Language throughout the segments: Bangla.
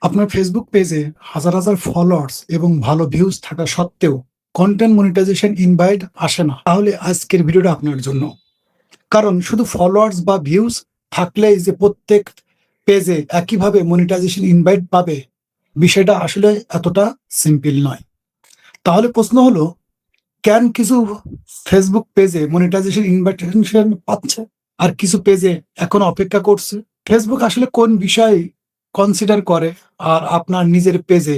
আপনার ফেসবুক পেজে হাজার হাজার ফলোয়ার্স এবং ভালো ভিউজ থাকা সত্ত্বেও কন্টেন্ট মনিটাইজেশন ইনভাইট আসে না, তাহলে আজকের ভিডিওটা আপনার জন্য। কারণ শুধু ফলোয়ার্স বা ভিউজ থাকলেই যে প্রত্যেক পেজে একইভাবে মনিটাইজেশন ইনভাইট পাবে, বিষয়টা আসলে এতটা সিম্পল নয়। তাহলে প্রশ্ন হলো, কেন কিছু ফেসবুক পেজে মনিটাইজেশন ইনভাইটেশন পাচ্ছে আর কিছু পেজে এখন অপেক্ষা করছে? ফেসবুক আসলে কোন বিষয় কনসিডার করে আর আপনার নিজের পেজে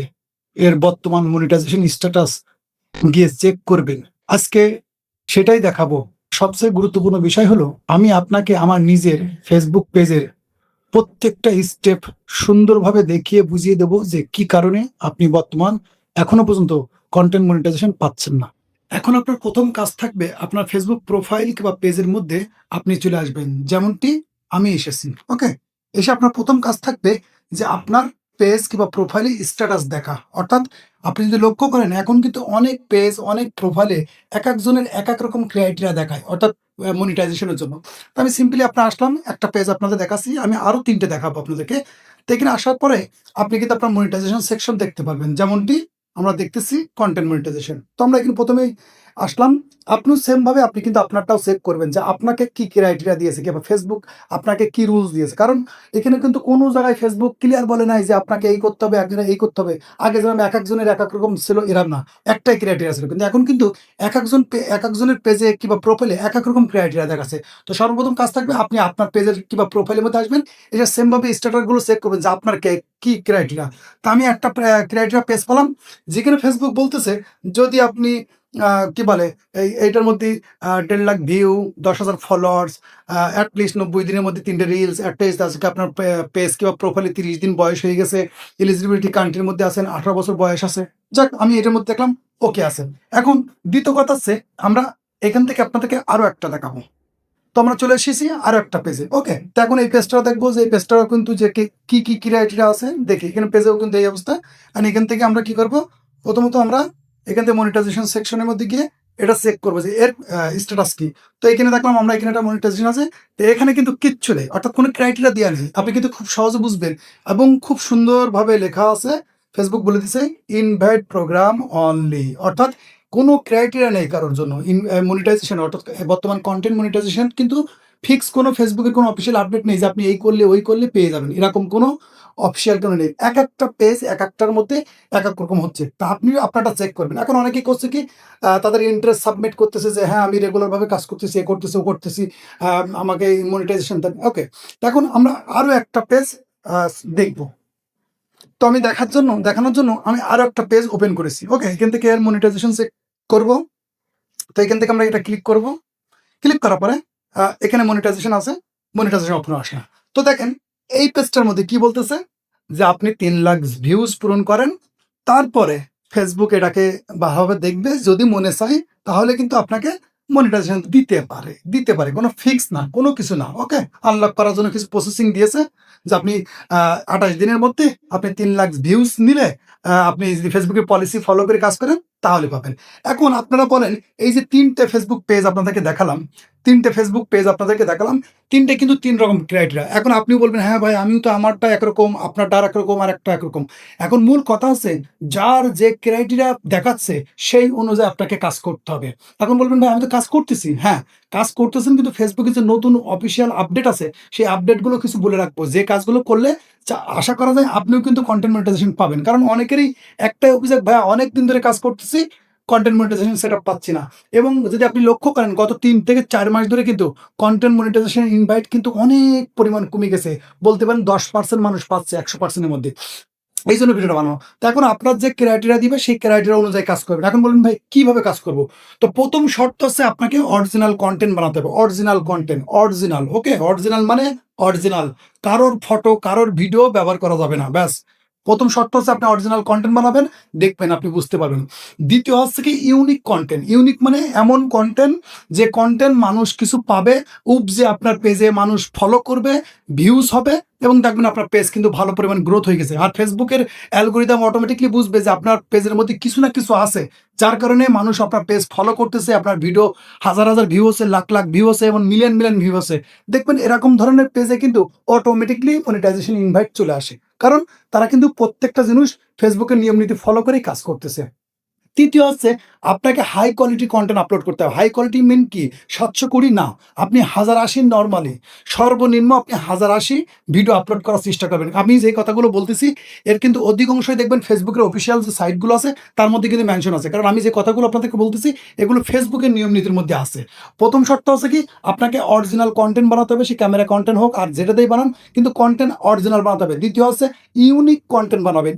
এর বর্তমান মনিটাইজেশন স্ট্যাটাস গিয়ে চেক করবেন? আজকে সেটাই দেখাবো। সবচেয়ে গুরুত্বপূর্ণ বিষয় হলো, আমি আপনাকে আমার নিজের ফেসবুক পেজের প্রত্যেকটা স্টেপ সুন্দরভাবে দেখিয়ে বুঝিয়ে দেব যে কি কারণে আপনি বর্তমান এখনো পর্যন্ত কন্টেন্ট মনিটাইজেশন পাচ্ছেন না। এখন আপনার প্রথম কাজ থাকবে, আপনার ফেসবুক প্রোফাইল কিংবা পেজের মধ্যে আপনি চলে আসবেন, যেমনটি আমি এসেছি। ওকে, এসে আপনার প্রথম কাজ থাকবে যে আপনার পেজ কিংবা প্রোফাইলে স্ট্যাটাস দেখা। অর্থাৎ আপনি যদি লক্ষ্য করেন, এখন কিন্তু অনেক পেজ অনেক প্রোফাইলে এক একজনের এক এক রকম ক্রাইটেরিয়া দেখায়, অর্থাৎ মনিটাইজেশনের জন্য। তো আমি সিম্পলি আপনার আসলাম, একটা পেজ আপনাদের দেখাচ্ছি, আমি আরো 3টে দেখাবো আপনাদেরকে। তো এখানে আসার পরে আপনি কিন্তু আপনার মনিটাইজেশন সেকশন দেখতে পারবেন, যেমনটি আমরা দেখতেছি কন্টেন্ট মনিটাইজেশন। তো আমরা এখানে প্রথমেই আসলাম। আপনিও সেম ভাবে আপনি কিন্তু আপনারটাও চেক করবেন যে আপনাকে কি ক্রাইটেরিয়া দিয়েছে কিংবা ফেসবুক আপনাকে কি রুলস দিয়েছে। কারণ এখানে কিন্তু কোনো জায়গায় ফেসবুক ক্লিয়ার বলে নাই যে আপনাকে এই করতে হবে, একজনের এই করতে হবে। আগে যেরকম এক একজনের এক এক রকম ছিল, এরকম না, একটাই ক্রাইটেরিয়া ছিল। কিন্তু এখন কিন্তু এক একজনের পেজে কিংবা প্রোফাইলে এক এক রকম ক্রাইটেরিয়া দেখাচ্ছে। তো সর্বপ্রথম কাজ থাকবে, আপনি আপনার পেজের কিংবা প্রোফাইলের মধ্যে আসবেন, এটা সেম ভাবে স্ট্যাটাসগুলো চেক করবেন যে আপনার কি ক্রাইটেরিয়া। তো আমি একটা ক্রাইটেরিয়া পেজ পেলাম, যেখানে ফেসবুক বলতেছে যদি আপনি কি বলে এইটার মধ্যে 1.5 লাখ ভিউ, 10,000 ফলোয়ার্স, অ্যাটলিস্ট 90 দিনের মধ্যে 3টে রিলস, অ্যাটলিস্ট আজকে আপনার পেজ কিংবা প্রোফাইলে 30 দিন বয়স হয়ে গেছে, এলিজিবিলিটি কান্ট্রির মধ্যে আছেন, 18 বছর বয়স আছে। যাক, আমি এটার মধ্যে দেখলাম ওকে আছে। এখন দ্বিতীয় কথা হচ্ছে, আমরা এখান থেকে আপনাদেরকে আরো একটা দেখাবো। তো আমরা চলে এসেছি আরো একটা পেজে। ওকে, তো এখন এই পেজটা দেখবো যে এই পেজটাও কিন্তু যে কি কি ক্রাইটেরিয়া আছে দেখি। এখানে পেজেও কিন্তু এই অবস্থা। আর এখান থেকে আমরা কি করব, প্রথমত আমরা এখান থেকে মনিটাইজেশন সেকশনের মধ্যে গিয়ে এটা চেক করবো যে এর স্ট্যাটাস কি। তো এখানে দেখলাম আমরা এখানে একটা মনিটাইজেশন আছে। তো এখানে কিন্তু কিচ্ছু নেই, অর্থাৎ কোনো ক্রাইটেরিয়া দেওয়া নেই। আপনি কিন্তু খুব সহজে বুঝবেন এবং খুব সুন্দরভাবে লেখা আছে। ফেসবুক বলে দিছে ইনভাইট প্রোগ্রাম অনলি, অর্থাৎ কোনো ক্রাইটেরিয়া নেই কারোর জন্য মনিটাইজেশন। অর্থাৎ বর্তমান কন্টেন্ট মনিটাইজেশন কিন্তু ফিক্স, কোনো ফেসবুকের কোনো অফিসিয়াল আপডেট নেই যে আপনি এই করলে ওই করলে পেয়ে যাবেন, এরকম কোনো অফিসিয়াল কোনো নেই। এক একটা পেজ এক একটার মধ্যে এক এক রকম হচ্ছে। তা আপনি আপনারটা চেক করবেন। এখন অনেকেই করছে কি, তাদের ইন্টারেস্ট সাবমিট করতেছে যে হ্যাঁ আমি রেগুলারভাবে কাজ করতেছি, এ করতেছি ও করতেছি, আমাকে মনিটাইজেশন দেন। ওকে, এখন আমরা আরো একটা পেজ দেখবো। তো আমি দেখানোর জন্য আমি আরো একটা পেজ ওপেন করেছি। ওকে, এখান থেকে এর মনিটাইজেশন চেক করব। তো এখান থেকে আমরা এটা ক্লিক করব। ক্লিক করার পরে এখানে মনিটাইজেশন আছে, মনিটাইজেশন অপশন আসে। তো দেখেন এই পেজটার মধ্যে কি বলতেছে যে আপনি 3 লাখ ভিউজ পূরণ করেন, তারপরে ফেসবুক এটাকে ভালোভাবে দেখবে, যদি মনে চায় তাহলে কিন্তু আপনাকে মনিটাইজেশন দিতে পারে, কোনো ফিক্স না, কোনো কিছু না। ওকে, আনলক করার জন্য কিছু প্রসেসিং দিয়েছে যে আপনি 28 দিনের মধ্যে আপনি 3 লাখ ভিউজ নিলে আপনি যদি ফেসবুকের পলিসি ফলো করে কাজ করেন তাহলে পাবেন। এখন আপনারা বলেন, এই যে 3টে ফেসবুক পেজ আপনাদেরকে দেখালাম, 3টে কিন্তু 3 রকম ক্রাইটেরিয়া। এখন আপনি বলবেন হ্যাঁ ভাই, আমিও তো আমারটা একরকম, আপনারটা আর একরকম, আর একটা একরকম। এখন মূল কথা হচ্ছে, যার যে ক্রাইটেরিয়া দেখাচ্ছে সেই অনুযায়ী আপনাকে কাজ করতে হবে। এখন বলবেন ভাই আমি তো কাজ করতেছি। হ্যাঁ, কাজ করতেছেন, কিন্তু ফেসবুকে যে নতুন অফিসিয়াল আপডেট আছে সেই আপডেটগুলো কিছু বলে রাখবো, যে কাজগুলো করলে আশা করা যায় আপনিও কিন্তু কন্টেন্ট মনিটাইজেশন পাবেন। কারণ অনেকেরই একটাই অভিযোগ, ভাইয়া অনেক দিন ধরে কাজ করতেছি, কন্টেন্ট মনিটাইজেশন সেট আপ পাচ্ছি না। এবং যদি আপনি লক্ষ্য করেন, গত 3 থেকে 4 মাস ধরে কিন্তু কন্টেন্ট মনিটাইজেশন ইনভাইট কিন্তু অনেক পরিমাণ কমে গেছে। বলতে পারেন 10% মানুষ পাচ্ছে 100% এর মধ্যে। এই জন্য ভিডিওটা বানানো। তো এখন আপনার যে ক্রাইটেরিয়া দিবে সেই ক্রাইটেরিয়া অনুযায়ী কাজ করবেন। এখন বলুন ভাই কিভাবে কাজ করব? তো প্রথম শর্ত হচ্ছে আপনাকে অরিজিনাল কন্টেন্ট বানাতে হবে। Original content, original. Okay, original মানে অরিজিনাল, কারোর ফটো কারোর ভিডিও ব্যবহার করা যাবে না। ব্যাস, প্রথম শর্ত হচ্ছে আপনি অরিজিনাল কন্টেন্ট বানাবেন, দেখবেন আপনি বুঝতে পারবেন। দ্বিতীয় হচ্ছে কি ইউনিক কন্টেন্ট। ইউনিক মানে এমন কন্টেন্ট যে কন্টেন্ট মানুষ কিছু পাবে, উপজে আপনার পেজে মানুষ ফলো করবে, ভিউজ হবে, এবং দেখবেন আপনার পেজ কিন্তু ভালো পরিমাণ গ্রোথ হয়ে গেছে। আর ফেসবুকের অ্যালগরিদম অটোমেটিকলি বুঝবে যে আপনার পেজের মধ্যে কিছু না কিছু আছে, যার কারণে মানুষ আপনার পেজ ফলো করতেছে, আপনার ভিডিও হাজার হাজার ভিউ হচ্ছে, লাখ লাখ ভিউ হচ্ছে এবং মিলিয়ন মিলিয়ন ভিউ হচ্ছে। দেখবেন এরকম ধরনের পেজে কিন্তু অটোমেটিকলি মনিটাইজেশন ইনভাইট চলে আসে, কারণ তারা কিন্তু প্রত্যেকটা জিনিস ফেসবুকের নিয়ম নীতি ফলো করেই কাজ করতেছে। তৃতীয় হচ্ছে আপনাকে হাই কোয়ালিটি কন্টেন্ট আপলোড করতে হবে। হাই কোয়ালিটি মিন কি? 720 না, আপনি 1080 নরমালি, সর্বনিম্ন আপনি 1080 ভিডিও আপলোড করার চেষ্টা করবেন। আমি যে কথাগুলো বলতেছি এর কিন্তু অধিকাংশই দেখবেন ফেসবুকের অফিসিয়াল যে সাইটগুলো আছে তার মধ্যে কিন্তু মেনশন আছে। কারণ আমি যে কথাগুলো আপনাদেরকে বলতেছি এগুলো ফেসবুকের নিয়ম নীতির মধ্যে আছে। প্রথম শর্ত হচ্ছে কি, আপনাকে অরিজিনাল কন্টেন্ট বানাতে হবে, সে ক্যামেরা কন্টেন্ট হোক আর যেটাতেই বানান, কিন্তু কন্টেন্ট অরিজিনাল বানাতে হবে। দ্বিতীয় হচ্ছে ইউনিক কন্টেন্ট বানাবেন।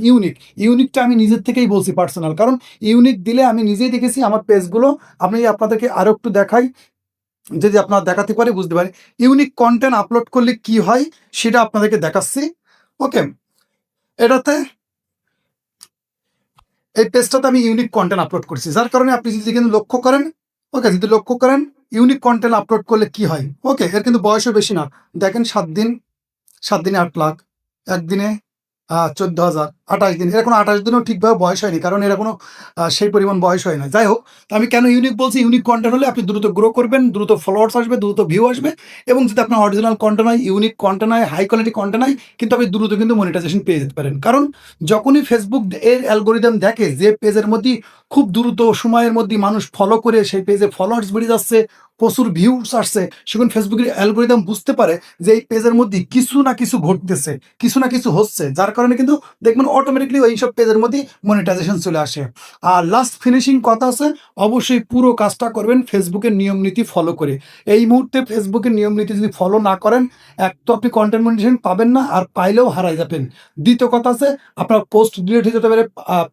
ইউনিকটা আমি নিজের থেকেই বলছি পার্সোনাল, কারণ ইউনিক দিলে আমি নিজেই দেখেছি আমার পেজগুলো, আমি আপনাদেরকে আরো একটু দেখাই, যদি আপনারা দেখাতে পারি বুঝতে পারি ইউনিক কন্টেন্ট আপলোড করলে কি হয় সেটা আপনাদেরকে দেখাচ্ছি। ওকে, এটাতে এই পেজটাতে আমি ইউনিক কন্টেন্ট আপলোড করছি, যার কারণে আপনি যদি কিন্তু লক্ষ্য করেন, ওকে, যদি লক্ষ্য করেন ইউনিক কন্টেন্ট আপলোড করলে কি হয়। ওকে, এর কিন্তু বয়সও বেশি না, দেখেন 7 দিন, 7 দিনে 8 লাখ, একদিনে 14,000, 28 দিন, এরা কোনো 28 দিনও ঠিকভাবে বয়স হয়নি, কারণ এরা কোনো সেই পরিমাণ বয়স হয় না। যাই হোক, তো আমি কেন ইউনিক বলছি, ইউনিক কন্টেন্ট হলে আপনি দ্রুত গ্রো করবেন, দ্রুত ফলোয়ার্স আসবে, দ্রুত ভিউ আসবে, এবং যদি আপনার অরিজিনাল কন্টেন্ট হয়, ইউনিক কন্টেন্ট হয়, হাই কোয়ালিটি কন্টেন্ট হয়, কিন্তু আপনি দ্রুত কিন্তু মনিটাইজেশন পেয়ে যেতে পারেন। কারণ যখনই ফেসবুক এর অ্যালগোরিদম দেখে যে পেজের মধ্যে খুব দ্রুত সময়ের মধ্যে মানুষ ফলো করে সেই পেজে ফলোয়ার্স বেড়ে যাচ্ছে, প্রচুর ভিউস আসছে, সেখানে ফেসবুকের অ্যালগোরিদম বুঝতে পারে যে এই পেজের মধ্যে কিছু না কিছু ঘটতেছে, কিছু না কিছু হচ্ছে, যার কারণে কিন্তু দেখবেন অটোমেটিকলি ওই সব পেজের মধ্যে মনিটাইজেশন চলে আসে। আর লাস্ট ফিনিশিং কথা আছে, অবশ্যই পুরো কাজটা করবেন ফেসবুকের নিয়ম নীতি ফলো করে। এই মুহূর্তে ফেসবুকের নিয়ম নীতি যদি ফলো না করেন, এক তো আপনি কন্টেন্ট মনিটাইজেশন পাবেন না, আর পাইলেও হারাই যাবেন। দ্বিতীয় কথা আছে, আপনার পোস্ট ডিলিট হয়ে যেতে পারে,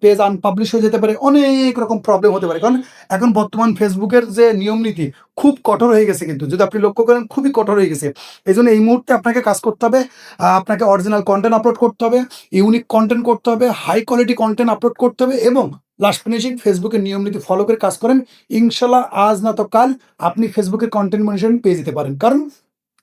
পেজ আনপাবলিশ হয়ে যেতে পারে, অনেক রকম প্রবলেম হতে পারে। কারণ এখন বর্তমান ফেসবুকের যে নিয়ম নীতি খুব কঠোর হয়ে গেছে, কিন্তু যদি আপনি লক্ষ্য করেন খুবই কঠোর হয়ে গেছে। এই জন্য এই মুহূর্তে আপনাকে কাজ করতে হবে, আপনাকে অরিজিনাল কন্টেন্ট আপলোড করতে হবে, ইউনিক কন্টেন্ট করতে হবে, হাই কোয়ালিটি কন্টেন্ট আপলোড করতে হবে, এবং লাস্ট ফিনিশিং ফেসবুকের নিয়ম নীতি ফলো করে কাজ করেন। ইনশাল্লাহ আজ না তো কাল আপনি ফেসবুকের কন্টেন্ট মনিটাইজেশন পেয়ে যেতে পারেন। কারণ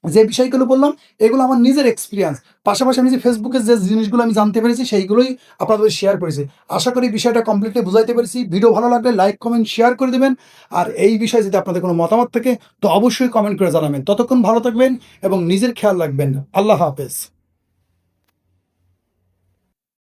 যে বিষয়গুলো বললাম এগুলো আমার নিজের এক্সপিরিয়েন্স, পাশাপাশি আমি যে ফেসবুকের যে জিনিসগুলো আমি জানতে পেরেছি সেইগুলোই আপনাদের শেয়ার করেছি। আশা করি বিষয়টা কমপ্লিটলি বুঝাইতে পেরেছি। ভিডিও ভালো লাগলে লাইক কমেন্ট শেয়ার করে দেবেন। আর এই বিষয়ে যদি আপনাদের কোনো মতামত থাকে তো অবশ্যই কমেন্ট করে জানাবেন। ততক্ষণ ভালো থাকবেন এবং নিজের খেয়াল রাখবেন। আল্লাহ হাফেজ।